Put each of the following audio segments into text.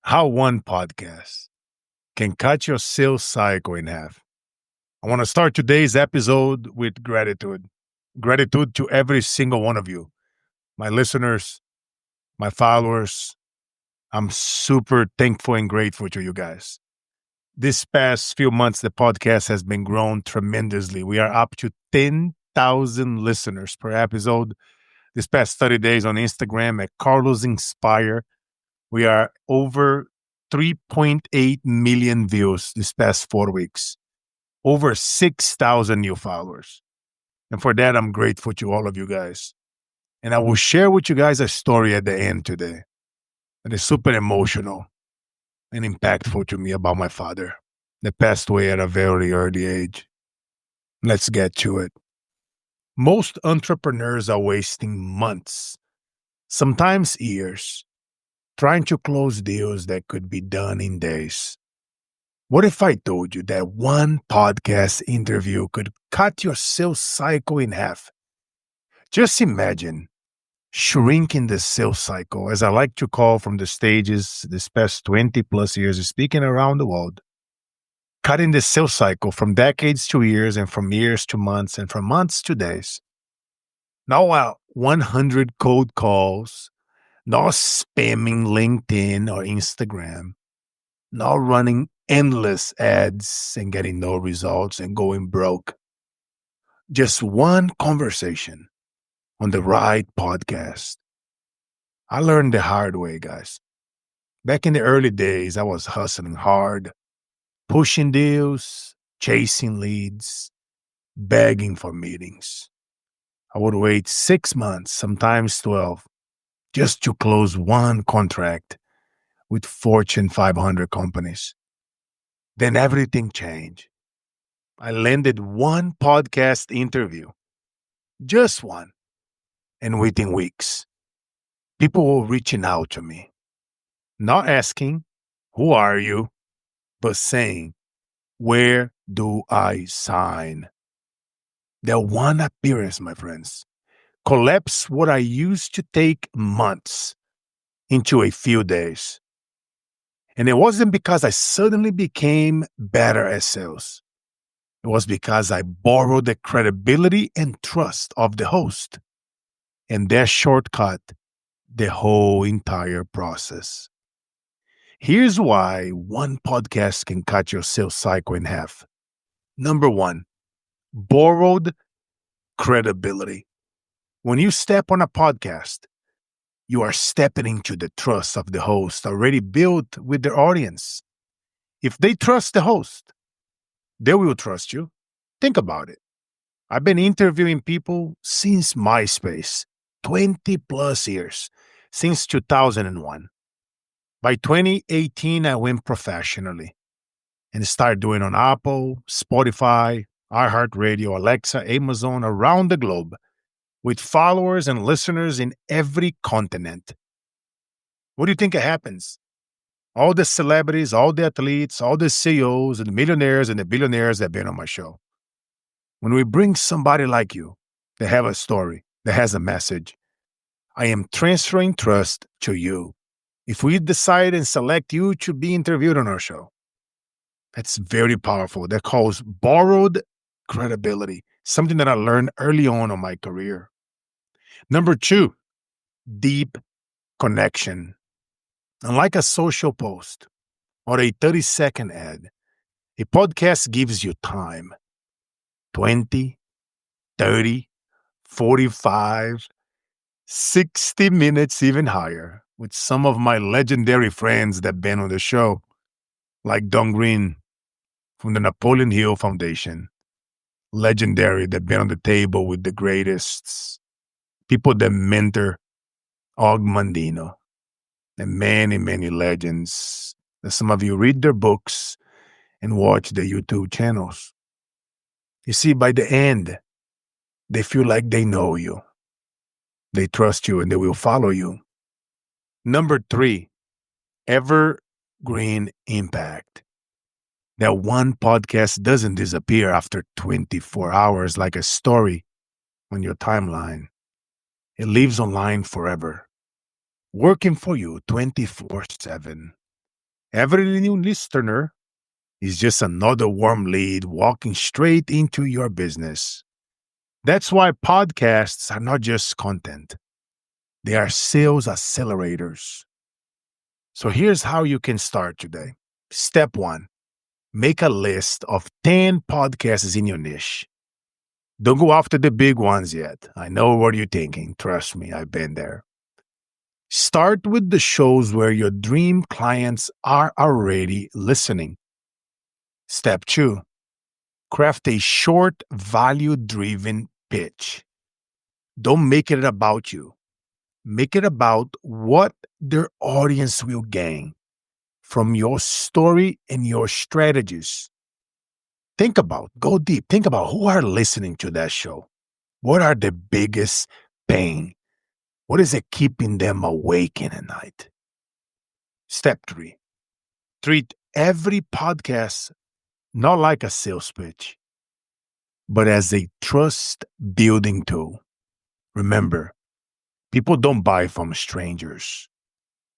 How one podcast can cut your sales cycle in half. I want to start today's episode with gratitude. Gratitude to every single one of you, my listeners, my followers. I'm super thankful and grateful to you guys. This past few months, the podcast has been grown tremendously. We are up to 10,000 listeners per episode. This past 30 days on Instagram at Carlos Inspire, we are over 3.8 million views this past 4 weeks, over 6,000 new followers. And for that, I'm grateful to all of you guys. And I will share with you guys a story at the end today that is super emotional and impactful to me about my father that passed away at a very early age. Let's get to it. Most entrepreneurs are wasting months, sometimes years, trying to close deals that could be done in days. What if I told you that one podcast interview could cut your sales cycle in half? Just imagine shrinking the sales cycle, as I like to call from the stages this past 20 plus years of speaking around the world, cutting the sales cycle from decades to years and from years to months and from months to days. Now, 100 cold calls, not spamming LinkedIn or Instagram, not running endless ads and getting no results and going broke. Just one conversation on the right podcast. I learned the hard way, guys. Back in the early days, I was hustling hard, pushing deals, chasing leads, begging for meetings. I would wait 6 months, sometimes 12, just to close one contract with Fortune 500 companies. Then everything changed. I landed one podcast interview, just one, and within weeks, people were reaching out to me, not asking, "Who are you?" but saying, "Where do I sign?" That one appearance, my friends, collapsed what I used to take months into a few days. And it wasn't because I suddenly became better at sales. It was because I borrowed the credibility and trust of the host. And that shortcut the whole entire process. Here's why one podcast can cut your sales cycle in half. Number one, borrowed credibility. When you step on a podcast, you are stepping into the trust of the host already built with their audience. If they trust the host, they will trust you. Think about it. I've been interviewing people since MySpace, 20 plus years, since 2001. By 2018, I went professionally and started doing on Apple, Spotify, iHeartRadio, Alexa, Amazon, around the globe, with followers and listeners in every continent. What do you think happens? All the celebrities, all the athletes, all the CEOs and the millionaires and the billionaires that have been on my show. When we bring somebody like you that have a story, that has a message, I am transferring trust to you. If we decide and select you to be interviewed on our show, that's very powerful. That calls borrowed credibility, something that I learned early on in my career. Number two, deep connection. Unlike a social post or a 30-second ad, a podcast gives you time. 20, 30, 45, 60 minutes, even higher, with some of my legendary friends that have been on the show, like Don Green from the Napoleon Hill Foundation, legendary that been on the table with the greatest, people that mentor Og Mandino, and many, many legends that some of you read their books and watch their YouTube channels. You see, by the end, they feel like they know you. They trust you and they will follow you. Number three, evergreen impact. That one podcast doesn't disappear after 24 hours like a story on your timeline. It lives online forever, working for you 24/7. Every new listener is just another warm lead walking straight into your business. That's why podcasts are not just content, they are sales accelerators. So here's how you can start today. Step one, make a list of 10 podcasts in your niche. Don't go after the big ones yet. I know what you're thinking. Trust me, I've been there. Start with the shows where your dream clients are already listening. Step two, craft a short, value driven pitch. Don't make it about you. Make it about what their audience will gain from your story and your strategies. Go deep. Think about who are listening to that show. What are the biggest pain? What is it keeping them awake in the night? Step three, treat every podcast not like a sales pitch, but as a trust building tool. Remember, people don't buy from strangers.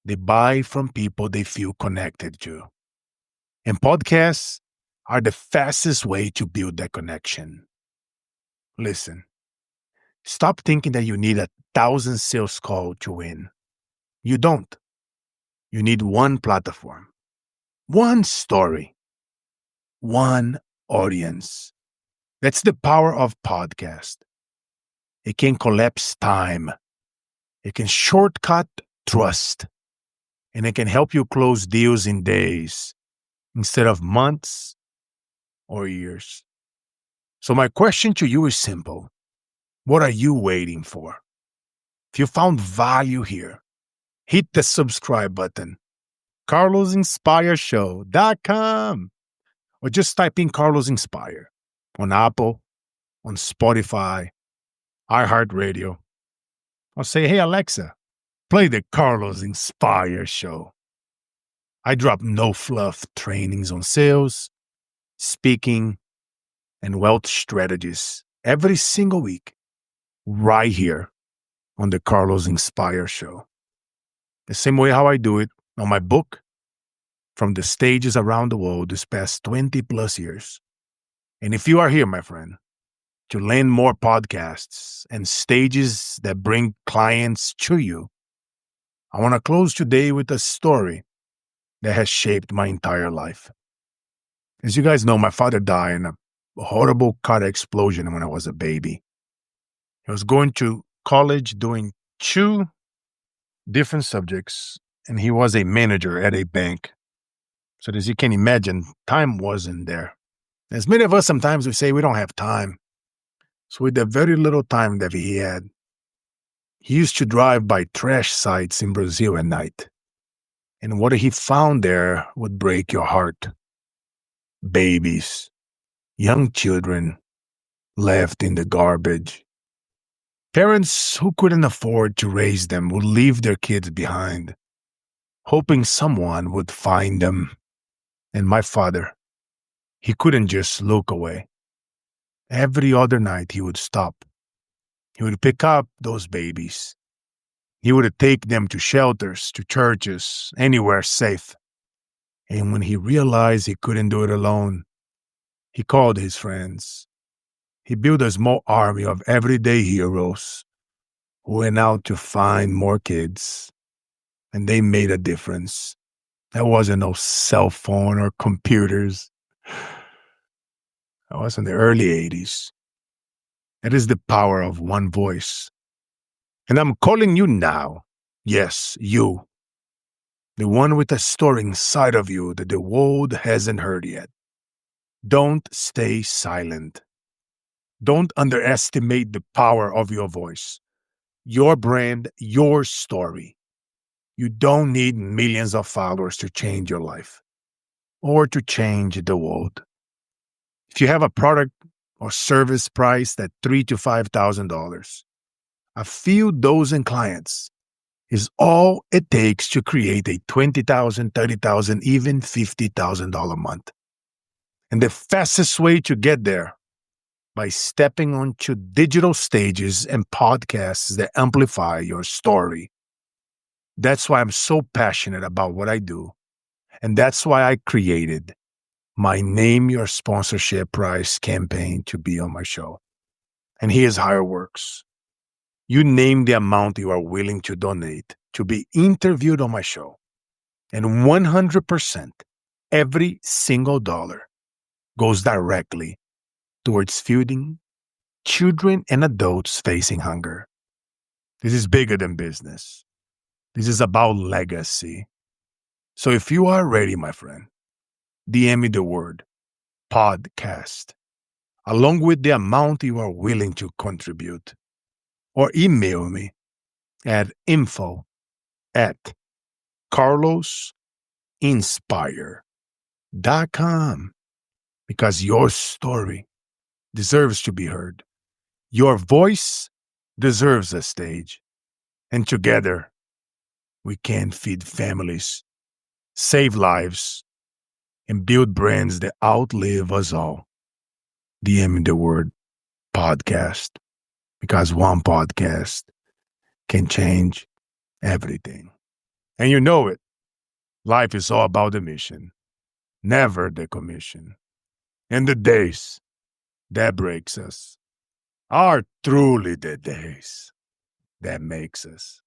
They buy from people they feel connected to. And podcasts are the fastest way to build that connection. Listen, stop thinking that you need 1,000 sales calls to win. You don't. You need one platform, one story, one audience. That's the power of podcast. It can collapse time. It can shortcut trust. And it can help you close deals in days instead of months or years. So my question to you is simple. What are you waiting for? If you found value here, hit the subscribe button. carlosinspireshow.com or just type in Carlos Inspire on Apple, on Spotify, iHeartRadio. Or say, hey, Alexa, play the Carlos Inspire Show. I drop no fluff trainings on sales, speaking, and wealth strategies every single week right here on the Carlos Inspire Show. The same way how I do it on my book, From the Stages Around the World this past 20 plus years. And if you are here, my friend, to land more podcasts and stages that bring clients to you, I want to close today with a story that has shaped my entire life. As you guys know, my father died in a horrible car explosion when I was a baby. I was going to college doing 2 different subjects, and he was a manager at a bank. So as you can imagine, time wasn't there. As many of us sometimes we say we don't have time. So with the very little time that he had, he used to drive by trash sites in Brazil at night. And what he found there would break your heart. Babies, young children left in the garbage. Parents who couldn't afford to raise them would leave their kids behind, hoping someone would find them. And my father, he couldn't just look away. Every other night he would stop. He would pick up those babies. He would take them to shelters, to churches, anywhere safe. And when he realized he couldn't do it alone, he called his friends. He built a small army of everyday heroes who went out to find more kids. And they made a difference. There wasn't no cell phone or computers. That was in the early 80s. It is the power of one voice. And I'm calling you now. Yes, you. The one with a story inside of you that the world hasn't heard yet. Don't stay silent. Don't underestimate the power of your voice. Your brand, your story. You don't need millions of followers to change your life or to change the world. If you have a product or service priced at $3,000 to $5,000, a few dozen clients is all it takes to create a $20,000, $30,000, even $50,000 a month. And the fastest way to get there by stepping onto digital stages and podcasts that amplify your story. That's why I'm so passionate about what I do And that's why I created my Name Your Sponsorship Prize campaign to be on my show. And here's how it works. You name the amount you are willing to donate to be interviewed on my show. And 100%, every single dollar goes directly towards feeding children and adults facing hunger. This is bigger than business. This is about legacy. So if you are ready, my friend, DM me the word podcast along with the amount you are willing to contribute, or email me at info@carlosinspire.com, because your story deserves to be heard. Your voice deserves a stage. And together, we can feed families, save lives, and build brands that outlive us all. DM me the word podcast, because one podcast can change everything. And you know it. Life is all about the mission, never the commission. And the days that breaks us are truly the days that makes us.